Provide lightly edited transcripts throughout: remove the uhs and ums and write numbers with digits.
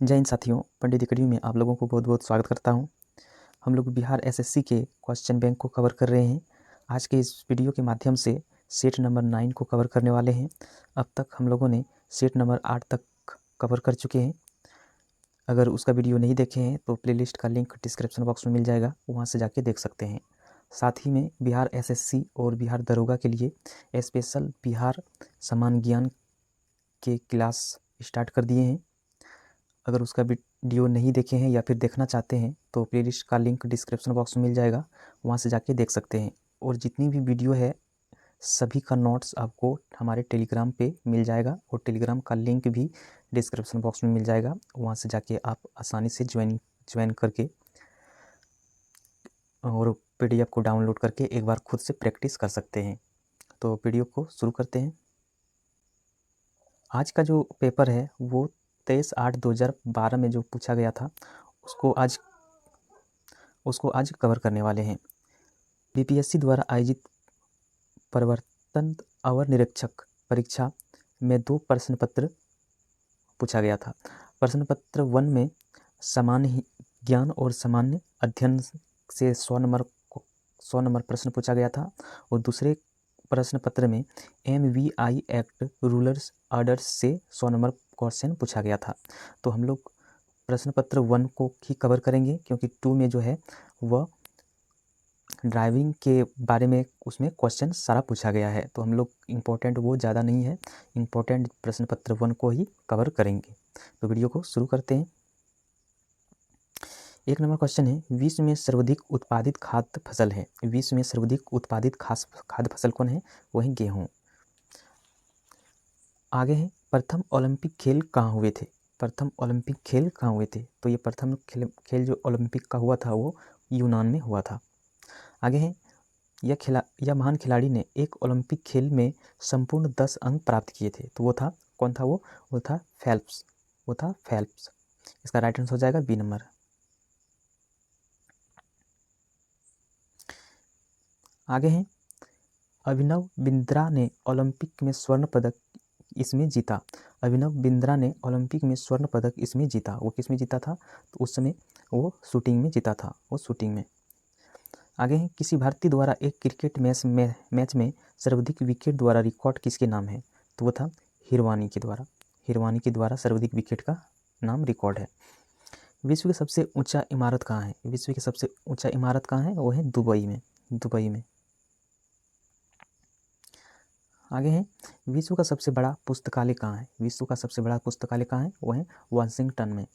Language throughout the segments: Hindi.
जय हिंद साथियों, पंडित अकेडमी में आप लोगों को बहुत बहुत स्वागत करता हूं। हम लोग बिहार एसएससी के क्वेश्चन बैंक को कवर कर रहे हैं। आज के इस वीडियो के माध्यम से सेट नंबर 9 को कवर करने वाले हैं। अब तक हम लोगों ने सेट नंबर 8 तक कवर कर चुके हैं। अगर उसका वीडियो नहीं देखे हैं तो प्लेलिस्ट का लिंक डिस्क्रिप्शन बॉक्स में मिल जाएगा, वहाँ से जाके देख सकते हैं। साथ ही में बिहार एसएससी और बिहार दरोगा के लिए स्पेशल बिहार समान ज्ञान के क्लास स्टार्ट कर दिए हैं। अगर उसका वीडियो नहीं देखे हैं या फिर देखना चाहते हैं तो प्लेलिस्ट का लिंक डिस्क्रिप्शन बॉक्स में मिल जाएगा, वहाँ से जाके देख सकते हैं। और जितनी भी वीडियो है सभी का नोट्स आपको हमारे टेलीग्राम पे मिल जाएगा और टेलीग्राम का लिंक भी डिस्क्रिप्शन बॉक्स में मिल जाएगा, वहाँ से जाके आप आसानी से ज्वाइन करके और PDF को डाउनलोड करके एक बार खुद से प्रैक्टिस कर सकते हैं। तो वीडियो को शुरू करते हैं। आज का जो पेपर है वो 23/8/2012 में जो पूछा गया था उसको आज कवर करने वाले हैं। BPSC द्वारा आयोजित प्रवर्तन अवर निरीक्षक परीक्षा में 2 प्रश्न पत्र पूछा गया था। प्रश्न पत्र 1 में सामान्य ज्ञान और सामान्य अध्ययन से 100 नंबर प्रश्न पूछा गया था और दूसरे प्रश्न पत्र में MVI एक्ट रूलर्स ऑर्डर्स से 100 नंबर क्वेश्चन पूछा गया था। तो हम लोग प्रश्न पत्र 1 को ही कवर करेंगे, क्योंकि 2 में जो है वह ड्राइविंग के बारे में उसमें क्वेश्चन सारा पूछा गया है। तो हम लोग इम्पोर्टेंट वो ज़्यादा नहीं है, इम्पोर्टेंट प्रश्न पत्र 1 को ही कवर करेंगे। तो वीडियो को शुरू करते हैं। 1 नंबर क्वेश्चन है, विश्व में सर्वाधिक उत्पादित खाद्य फसल है। विश्व में सर्वाधिक उत्पादित खाद्य फसल कौन है? वही गेहूँ। आगे है, प्रथम ओलंपिक खेल कहाँ हुए थे? प्रथम ओलंपिक खेल कहाँ हुए थे? तो ये प्रथम खेल जो ओलंपिक का हुआ था वो यूनान में हुआ था। आगे है, यह महान खिलाड़ी ने एक ओलंपिक खेल में संपूर्ण 10 अंक प्राप्त किए थे। तो वो था कौन था? वो था फेल्प्स। इसका राइट आंसर हो जाएगा बी नंबर। आगे है, अभिनव बिंद्रा ने ओलंपिक में स्वर्ण पदक इसमें जीता। अभिनव बिंद्रा ने ओलंपिक में स्वर्ण पदक इसमें जीता। वो किस में जीता था? तो उस समय वो शूटिंग में जीता था, वो शूटिंग में। आगे है, किसी भारतीय द्वारा एक क्रिकेट मैच में सर्वाधिक विकेट द्वारा रिकॉर्ड किसके नाम है? तो वो था हिरवानी के द्वारा सर्वाधिक विकेट का नाम रिकॉर्ड है। विश्व की सबसे ऊंचा इमारत कहाँ है? विश्व की सबसे ऊंचा इमारत कहाँ है? वो है दुबई में। आगे है, विश्व का सबसे बड़ा पुस्तकालय कहाँ है? विश्व का सबसे बड़ा पुस्तकालय कहाँ है? वो है वाशिंगटन में।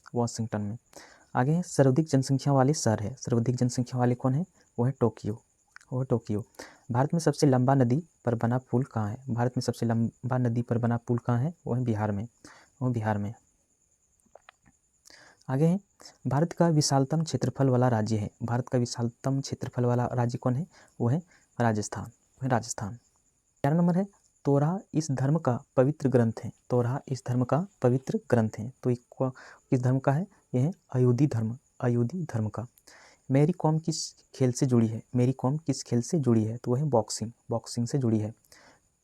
आगे है, सर्वाधिक जनसंख्या वाले शहर है। सर्वाधिक जनसंख्या वाले कौन है? वो है टोक्यो। भारत में सबसे लंबा नदी पर बना पुल कहाँ है? भारत में सबसे लंबा नदी पर बना पुल कहाँ है? वो है बिहार में। आगे है, भारत का विशालतम क्षेत्रफल वाला राज्य है। भारत का विशालतम क्षेत्रफल वाला राज्य कौन है? वो है राजस्थान। 11 नंबर है, तोरहा इस धर्म का पवित्र ग्रंथ है। तो किस धर्म का है? यह है अयोधी धर्म का। मैरी कॉम किस खेल से जुड़ी है? तो वह है बॉक्सिंग से जुड़ी है।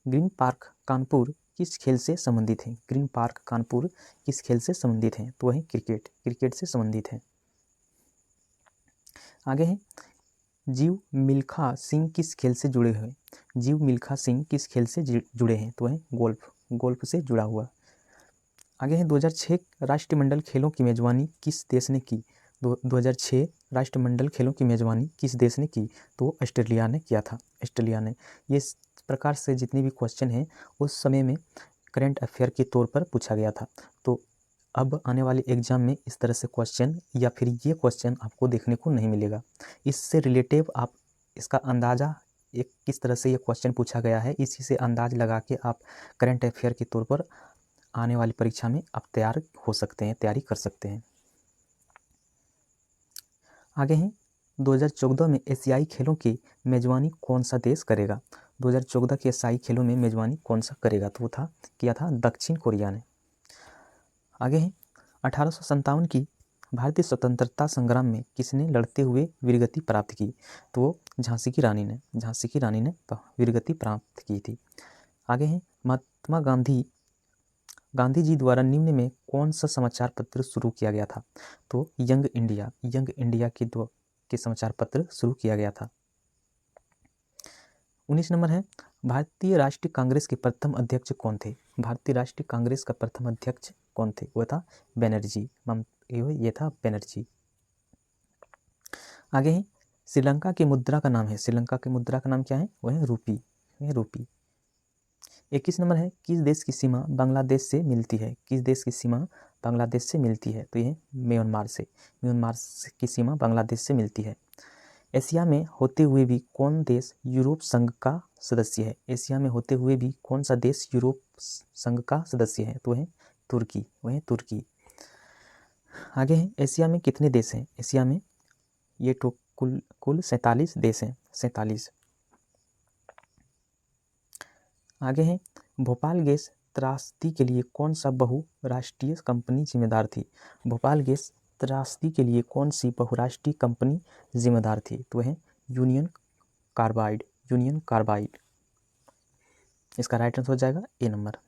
ग्रीन पार्क कानपुर किस खेल से संबंधित है? तो वह क्रिकेट से संबंधित है। आगे है, जीव मिल्खा सिंह किस खेल से जुड़े हैं? तो वह गोल्फ से जुड़ा हुआ। आगे है, 2006 राष्ट्रमंडल खेलों की मेजबानी किस देश ने की? 2006 राष्ट्रमंडल खेलों की मेजबानी किस देश ने की? तो ऑस्ट्रेलिया ने किया था। ये इस प्रकार से जितने भी क्वेश्चन हैं उस समय में करंट अफेयर के तौर पर पूछा गया था। तो अब आने वाले एग्जाम में इस तरह से क्वेश्चन या फिर ये क्वेश्चन आपको देखने को नहीं मिलेगा। इससे रिलेटिव आप इसका अंदाज़ा किस तरह से ये क्वेश्चन पूछा गया है, इसी से अंदाज लगा के आप करंट अफेयर के तौर पर आने वाली परीक्षा में आप तैयारी कर सकते हैं। आगे हैं, 2014 में एशियाई खेलों की मेजबानी कौन सा देश करेगा? 2014 के एशियाई खेलों में मेजबानी कौन सा करेगा? तो वो किया था दक्षिण कोरिया ने। आगे है, 1857 की भारतीय स्वतंत्रता संग्राम में किसने लड़ते हुए वीरगति प्राप्त की? तो वो झांसी की रानी ने वीरगति प्राप्त की थी। आगे है, महात्मा गांधी जी द्वारा निम्न में कौन सा समाचार पत्र शुरू किया गया था? तो यंग इंडिया के समाचार पत्र शुरू किया गया था। 19 नंबर है, भारतीय राष्ट्रीय कांग्रेस के प्रथम अध्यक्ष कौन थे? भारतीय राष्ट्रीय कांग्रेस का प्रथम अध्यक्ष कौन थे? वो था बनर्जी, ये था बनर्जी। आगे है, श्रीलंका की मुद्रा का नाम है, श्रीलंका की मुद्रा का नाम क्या है? वो है रूपी, 21 नंबर है, किस देश की सीमा बांग्लादेश से मिलती है? किस देश की सीमा बांग्लादेश से मिलती है? तो ये म्यांमार की सीमा बांग्लादेश से मिलती है। एशिया में होते हुए भी कौन देश यूरोप संघ का सदस्य है? एशिया में होते हुए भी कौन सा देश यूरोप संघ का सदस्य है? तो है तुर्की, वह तुर्की। आगे है, एशिया में कितने देश हैं? एशिया में ये तो कुल 47 देश हैं, 47। आगे है, भोपाल गैस त्रासदी के लिए कौन सा बहुराष्ट्रीय कंपनी जिम्मेदार थी? भोपाल गैस त्रासदी के लिए कौन सी बहुराष्ट्रीय कंपनी जिम्मेदार थी? तो है यूनियन कार्बाइड। इसका राइट आंसर हो जाएगा ए नंबर।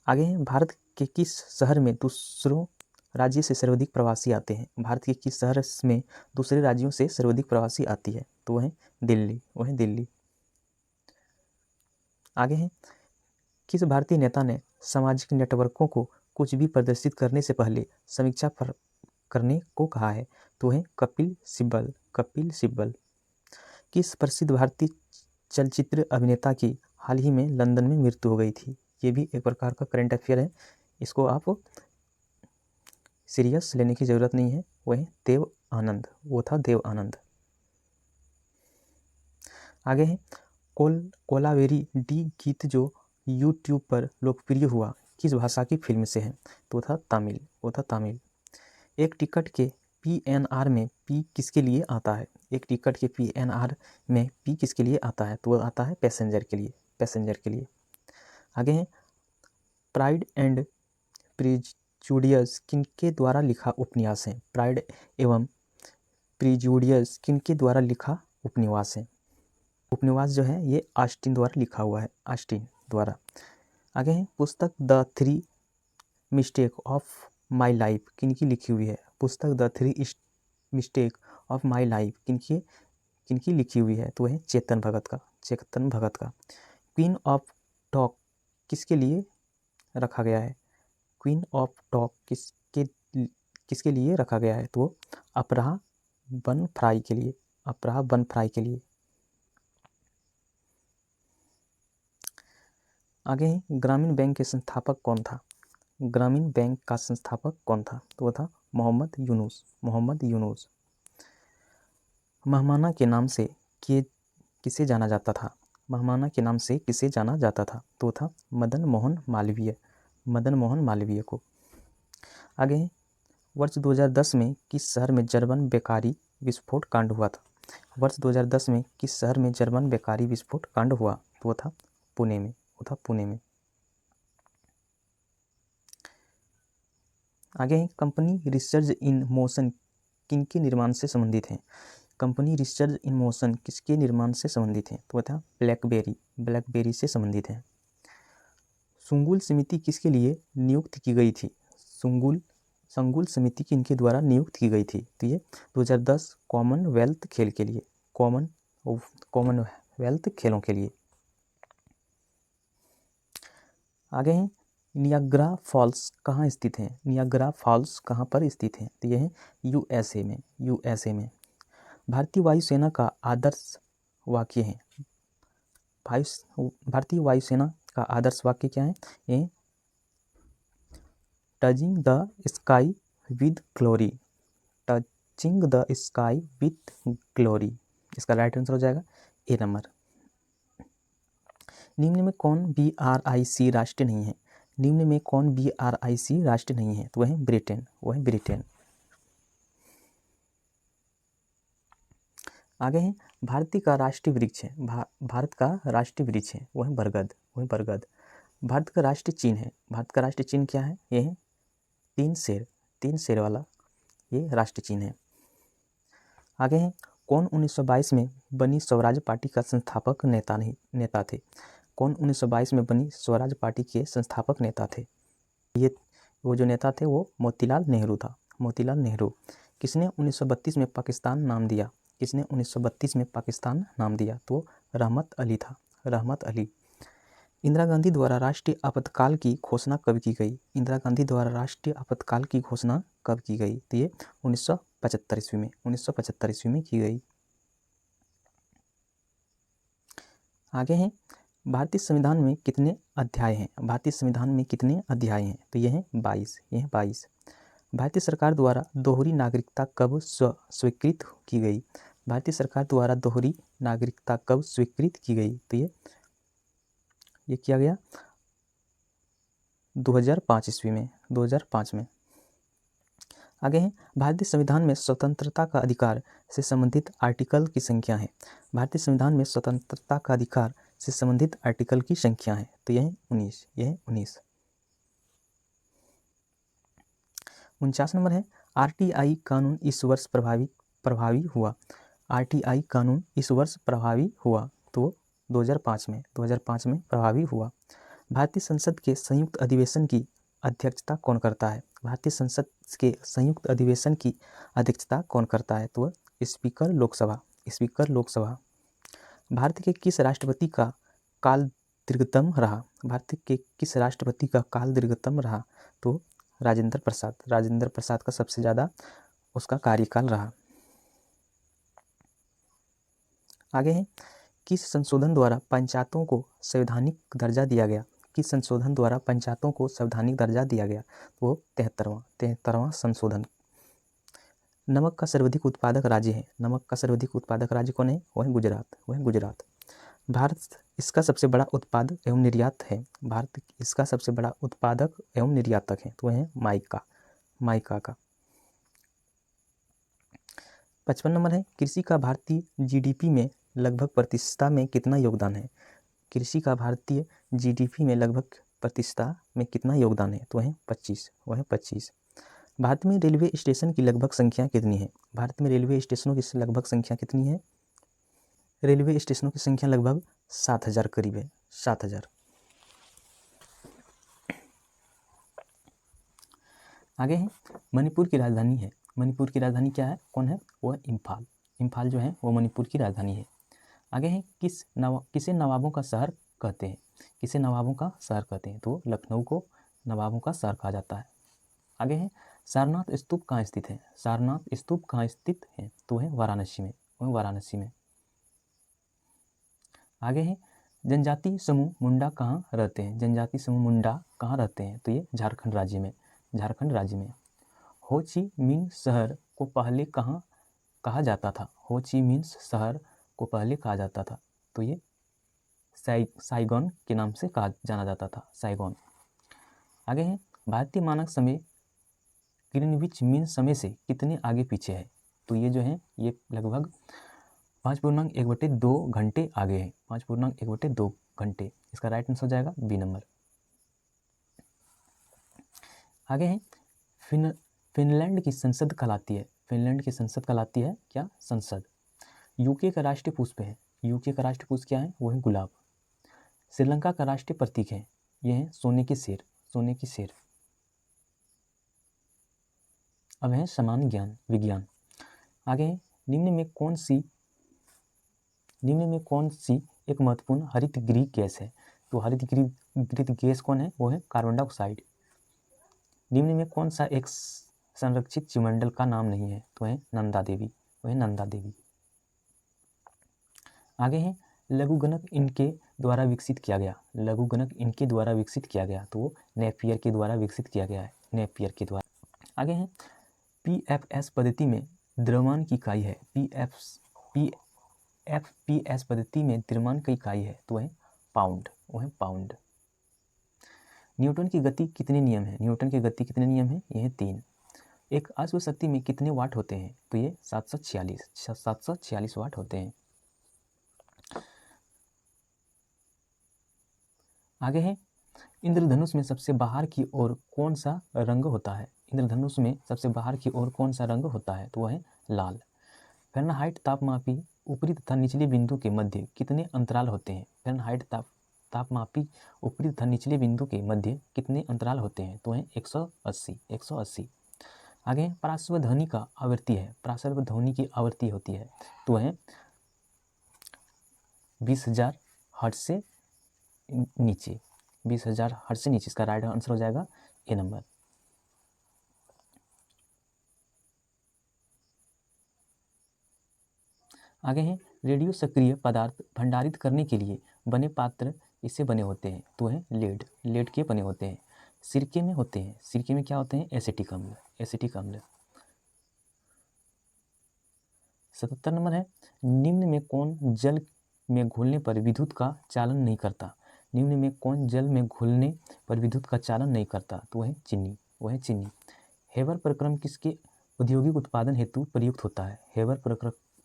आगे है, भारत के किस शहर में दूसरों राज्य से सर्वाधिक प्रवासी आते हैं? भारत के किस शहर में दूसरे राज्यों से सर्वाधिक प्रवासी आती है? तो वह है दिल्ली। आगे है, किस भारतीय नेता ने सामाजिक नेटवर्कों को कुछ भी प्रदर्शित करने से पहले समीक्षा करने को कहा है? तो है कपिल सिब्बल। किस प्रसिद्ध भारतीय चलचित्र अभिनेता की हाल ही में लंदन में मृत्यु हो गई थी? ये भी एक प्रकार का करंट अफेयर है, इसको आप सीरियस लेने की जरूरत नहीं है। वह देव आनंद। आगे है, कोलावेरी डी गीत जो यूट्यूब पर लोकप्रिय हुआ किस भाषा की फिल्म से है? तो था तमिल। एक टिकट के PNR में P किसके लिए आता है? एक टिकट के PNR में P किसके लिए आता है? तो वो आता है पैसेंजर के लिए। आगे है, प्राइड एंड प्रिजुडियस किनके द्वारा लिखा उपन्यास है? प्राइड एवं प्रिजुडियस किनके द्वारा लिखा उपन्यास है? उपन्यास जो है ये ऑस्टिन द्वारा लिखा हुआ है, ऑस्टिन द्वारा। आगे है, पुस्तक the 3 mistake of my life किनकी लिखी हुई है? पुस्तक the 3 mistake of my life किनकी लिखी हुई है? तो है चेतन भगत का। क्वीन ऑफ टॉक किसके लिए रखा गया है? क्वीन ऑफ टॉक किसके लिए रखा गया है? तो अपराह बनफ्राई के लिए। आगे है, ग्रामीण बैंक के संस्थापक कौन था? ग्रामीण बैंक का संस्थापक कौन था? तो वो था मोहम्मद यूनुस। महमाना के नाम से किसे जाना जाता था? महमाना के नाम से किसे जाना जाता था? तो था मदन मोहन मालवीय को। आगे है, वर्ष 2010 में किस शहर में जर्मन बेकारी विस्फोट कांड हुआ था? वर्ष 2010 में किस शहर में जर्मन बेकारी विस्फोट कांड हुआ? तो वो था पुणे में। आगे है, कंपनी रिसर्च इन मोशन किनके निर्माण से संबंधित है? कंपनी रिसर्च इन मोशन किसके निर्माण से संबंधित है? तो वह था ब्लैकबेरी से संबंधित है। सुंगुल समिति किसके लिए नियुक्त की गई थी? संगुल समिति किनके द्वारा नियुक्त की गई थी? तो ये 2010 कॉमनवेल्थ खेलों के लिए। आगे है, नियाग्रा फॉल्स कहाँ स्थित है? नियाग्रा फॉल्स कहाँ पर स्थित है? तो यह है यूएसए में। भारतीय वायुसेना का आदर्श वाक्य है? भारतीय वायुसेना का आदर्श वाक्य क्या है? ये touching the sky with glory. इसका राइट आंसर हो जाएगा ए नंबर। निम्न में कौन BRIC राष्ट्र नहीं है? निम्न में कौन BRIC राष्ट्र नहीं है? तो वह है ब्रिटेन। आगे है, भारत का राष्ट्रीय वृक्ष है? भारत का राष्ट्रीय वृक्ष है वह है बरगद। भारत का राष्ट्रीय चिन्ह है? भारत का राष्ट्रीय चिन्ह क्या है? यह है 3 शेर वाला ये राष्ट्रीय चिन्ह है। आगे है, कौन 1922 में बनी स्वराज पार्टी का संस्थापक नेता थे? कौन 1922 में बनी स्वराज पार्टी के संस्थापक नेता थे? ये वो जो नेता थे वो मोतीलाल नेहरू था, मोतीलाल नेहरू। किसने 1932 में पाकिस्तान नाम दिया? किसने 1932 में पाकिस्तान नाम दिया? तो रहमत अली था, रहमत अली। इंदिरा गांधी द्वारा राष्ट्रीय आपातकाल की घोषणा कब की गई? इंदिरा गांधी द्वारा राष्ट्रीय आपातकाल की घोषणा कब की गई? तो ये 1975 ईस्वी में, 1975 ईस्वी में की गई। आगे हैं, भारतीय संविधान में कितने अध्याय हैं? भारतीय संविधान में कितने अध्याय हैं? तो ये हैं 22, ये हैं 22। भारतीय सरकार द्वारा दोहरी नागरिकता कब स्वीकृत की गई? भारतीय सरकार द्वारा दोहरी नागरिकता कब स्वीकृत की गई? तो ये किया गया 2005 ईस्वी में, 2005 में। आगे हैं, भारतीय संविधान में स्वतंत्रता का अधिकार से संबंधित आर्टिकल की संख्या है। भारतीय संविधान में स्वतंत्रता का अधिकार से संबंधित आर्टिकल की संख्या है। तो यह है 19, यह है 19। 49 नंबर है, आरटीआई कानून इस वर्ष प्रभावी हुआ। आरटीआई कानून इस वर्ष प्रभावी हुआ तो 2005 में, 2005 में प्रभावी हुआ। भारतीय संसद के संयुक्त अधिवेशन की अध्यक्षता कौन करता है? भारतीय संसद के संयुक्त अधिवेशन की अध्यक्षता कौन करता है? तो स्पीकर लोकसभा, स्पीकर लोकसभा। भारत के किस राष्ट्रपति का काल दीर्घतम रहा? भारत के किस राष्ट्रपति का काल दीर्घतम रहा? तो राजेंद्र प्रसाद, राजेंद्र प्रसाद का सबसे ज़्यादा उसका कार्यकाल रहा। आगे है, किस संशोधन द्वारा पंचायतों को संवैधानिक दर्जा दिया गया? किस संशोधन द्वारा पंचायतों को संवैधानिक दर्जा दिया गया? वो 73वां संशोधन। नमक का सर्वाधिक उत्पादक राज्य है। नमक का सर्वाधिक उत्पादक राज्य कौन है? वह है गुजरात, वह है गुजरात। भारत इसका सबसे बड़ा उत्पादक एवं निर्यात है। भारत इसका सबसे बड़ा उत्पादक एवं निर्यातक है तो वह है माइका, माइका का। 55 नंबर है, कृषि का भारतीय जीडीपी में लगभग प्रतिशतता में कितना योगदान है? कृषि का भारतीय जीडीपी में लगभग प्रतिशतता में कितना योगदान है? तो वह है 25, वह है 25। भारत में रेलवे स्टेशन की लगभग संख्या कितनी है? भारत में रेलवे स्टेशनों की लगभग संख्या कितनी है? रेलवे स्टेशनों की संख्या लगभग 7000 करीब है, 7000। आगे है, मणिपुर की राजधानी है। मणिपुर की राजधानी क्या है? कौन है? वो इम्फाल। इम्फाल जो है वो मणिपुर की राजधानी है। आगे है, किसे नवाबों का शहर कहते हैं? किसे नवाबों का शहर कहते हैं? तो लखनऊ को नवाबों का शहर कहा जाता है। आगे है, सारनाथ स्तूप कहाँ स्थित है? सारनाथ स्तूप कहाँ स्थित है? तो है वाराणसी में, वो वाराणसी में। आगे है, जनजाति समूह मुंडा कहाँ रहते हैं? जनजाति समूह मुंडा कहाँ रहते हैं? तो ये झारखंड राज्य में, झारखंड राज्य में। हो ची मिन्ह शहर को पहले कहाँ कहा जाता था? हो ची मिन्ह शहर को पहले कहा जाता था तो ये साइगोन के नाम से कहा जाना जाता था, साइगोन। आगे है, भारतीय मानक समय ग्रीनविच मीन समय से कितने आगे पीछे है? तो ये जो है ये लगभग 5.1/2 घंटे आगे है, 5.1/2 घंटे। इसका राइट आंसर हो जाएगा बी नंबर। आगे है, फिनलैंड की संसद कहलाती है। फिनलैंड की संसद कहलाती है क्या? संसद। यूके का राष्ट्रीय पुष्प है। यूके का राष्ट्रीय पुष्प क्या है? वो है गुलाब। श्रीलंका का राष्ट्रीय प्रतीक है, यह है सोने की शेर, सोने की शेर। अब है सामान्य ज्ञान विज्ञान। आगे है, निम्न में कौन सी एक महत्वपूर्ण हरित गृह गैस है? तो हरित गृह गैस कौन है? वो है कार्बन डाइऑक्साइड। निम्न में कौन सा एक संरक्षित जीवमंडल का नाम नहीं है? तो है नंदा देवी, वो है नंदा देवी। आगे है, लघुगणक इनके द्वारा विकसित किया गया। लघुगणक इनके द्वारा विकसित किया गया तो वो नेपियर के द्वारा विकसित किया गया है, नेपियर के द्वारा। आगे है, पीएफएस पद्धति में द्रव्यमान की इकाई है। पीएफएस पद्धति में द्रव्यमान की इकाई है तो वह पाउंड, वो है पाउंड। न्यूटन की गति कितने नियम है? न्यूटन की गति कितने नियम है? यह है 3। एक अश्व शक्ति में कितने वाट होते हैं? तो ये 746 वाट होते हैं। आगे है, इंद्रधनुष में सबसे बाहर की ओर कौन सा रंग होता है? इंद्रधनुष में सबसे बाहर की ओर कौन सा रंग होता है? तो वह है लाल। फ़ारेनहाइट तापमापी ऊपरी तथा निचले बिंदु के मध्य कितने अंतराल होते हैं? फ़ारेनहाइट तापमापी ऊपरी तथा निचले बिंदु के मध्य कितने अंतराल होते हैं? तो है 180। आगे पार्श्व ध्वनि का आवृत्ति है, पार्श्व ध्वनि की आवृत्ति होती है तो है 20,000 हर्ट्ज से नीचे, 20,000 हर्ट्ज से नीचे। इसका राइट आंसर हो जाएगा ए नंबर। आगे है रेडियो सक्रिय पदार्थ भंडारित करने के लिए बने पात्र इससे बने होते हैं तो है लेड के बने होते हैं। सिरके में होते हैं, सिरके में क्या होते हैं? एसिटिक अम्ल। 77 नंबर है निम्न में कौन जल में घुलने पर विद्युत का चालन नहीं करता? निम्न में कौन जल में घुलने पर विद्युत का चालन नहीं करता? तो वह है चीनी। हेबर प्रक्रम किसके औद्योगिक उत्पादन हेतु प्रयुक्त होता है? हेबर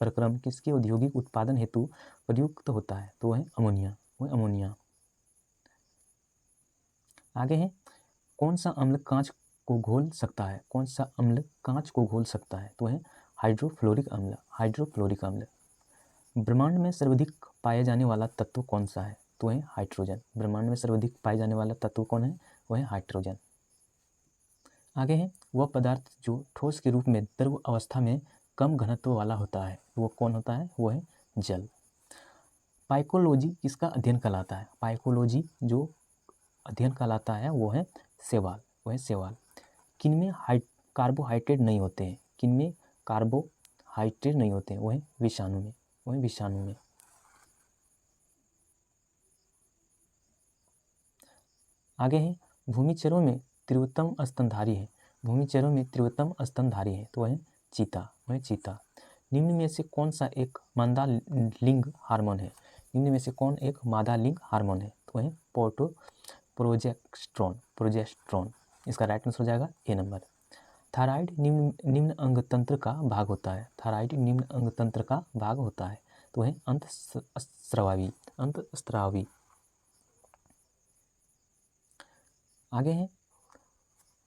प्रक्रम किसके औद्योगिक उत्पादन हेतु प्रयुक्त होता है? तो वह अमोनिया। आगे है कौन सा अम्ल कांच को घोल सकता है? कौन सा अम्ल कांच को घोल सकता है? तो है हाइड्रोफ्लोरिक अम्ल। ब्रह्मांड में सर्वाधिक पाया जाने वाला तत्व कौन सा है? तो है हाइड्रोजन। ब्रह्मांड में सर्वाधिक पाया जाने वाला तत्व कौन है? वह है हाइड्रोजन। आगे है वह पदार्थ जो ठोस के रूप में द्रव अवस्था में कम घनत्व वाला होता है, वो कौन होता है? वो है जल। पाइकोलॉजी किसका अध्ययन कहलाता है? पाइकोलॉजी जो अध्ययन कहलाता है वो है शैवाल। किनमें कार्बोहाइड्रेट नहीं होते हैं? किनमें कार्बोहाइड्रेट नहीं होते हैं? वो है विषाणु में। आगे है भूमिचरों में तीव्रतम स्तनधारी है। भूमिचरों में तीव्रतम स्तनधारी है तो वह चीता। निम्न में से कौन सा एक मादा लिंग हार्मोन है? निम्न में से कौन एक मादा लिंग हार्मोन है? तो वह प्रोजेस्टेरॉन। इसका राइट आंसर हो जाएगा ए नंबर। थायराइड निम्न अंग तंत्र का भाग होता है। थायराइड निम्न अंग तंत्र का भाग होता है तो वह अंतःस्रावी। आगे है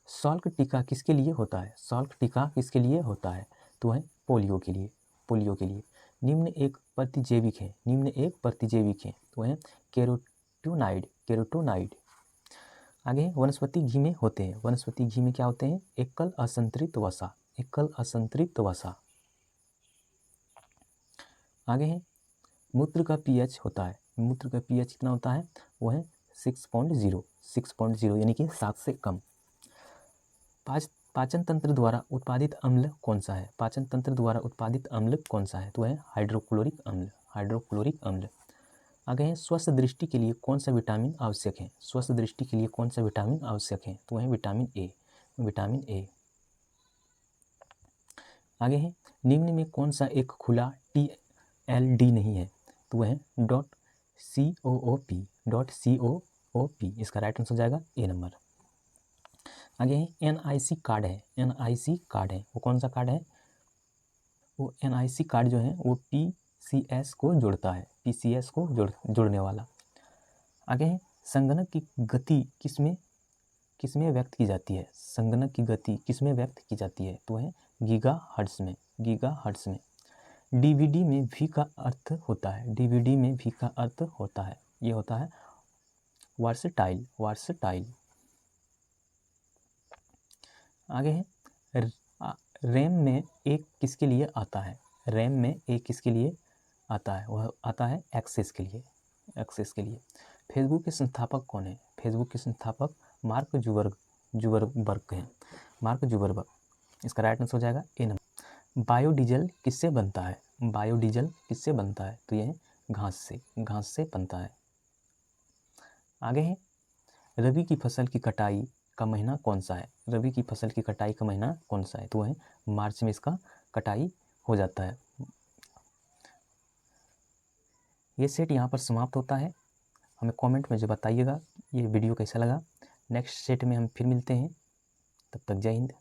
सॉल्क टीका किसके लिए होता है? सॉल्क टीका किसके लिए होता है? तो है पोलियो के लिए। निम्न एक प्रतिजैविक है तो है केरोटोनाइड। आगे है वनस्पति घी में होते हैं। वनस्पति घी में क्या होते हैं? एकल असंतृप्त वसा। आगे है मूत्र का पीएच होता है। मूत्र का पीएच कितना होता है? वो है 6.0 यानी कि 7 से कम। पाचन तंत्र द्वारा उत्पादित अम्ल कौन सा है? पाचन तंत्र द्वारा उत्पादित अम्ल कौन सा है? तो है हाइड्रोक्लोरिक अम्ल। आगे है स्वस्थ दृष्टि के लिए कौन सा विटामिन आवश्यक है? स्वस्थ दृष्टि के लिए कौन सा विटामिन आवश्यक है? तो है विटामिन ए। आगे है निम्न में कौन सा एक खुला TLD नहीं है? तो वह है .COOP। इसका राइट आंसर हो जाएगा ए नंबर। आगे है NIC कार्ड है। वो कौन सा कार्ड है? वो NIC कार्ड जो है वो PCS को जोड़ता है, PCS को जोड़ने वाला। आगे है संगणक की गति किसमें व्यक्त की जाती है? संगणक की गति किसमें व्यक्त की जाती है? तो है गीगाहर्ट्ज में। DVD में V का अर्थ होता है। DVD में V का अर्थ होता है, ये होता है वर्सटाइल। आगे है रैम में एक किसके लिए आता है? रैम में एक किसके लिए आता है? वह आता है एक्सेस के लिए। फेसबुक के संस्थापक कौन है? फेसबुक के संस्थापक मार्क जुकरबर्ग हैं। इसका राइट आंसर हो जाएगा ए नंबर। बायोडीजल किससे बनता है? तो यह घास से बनता है। आगे है रबी की फसल की कटाई का महीना कौन सा है? रबी की फसल की कटाई का महीना कौन सा है? तो है मार्च में इसका कटाई हो जाता है। ये सेट यहाँ पर समाप्त होता है। हमें कमेंट में जो बताइएगा ये वीडियो कैसा लगा। नेक्स्ट सेट में हम फिर मिलते हैं, तब तक जय हिंद।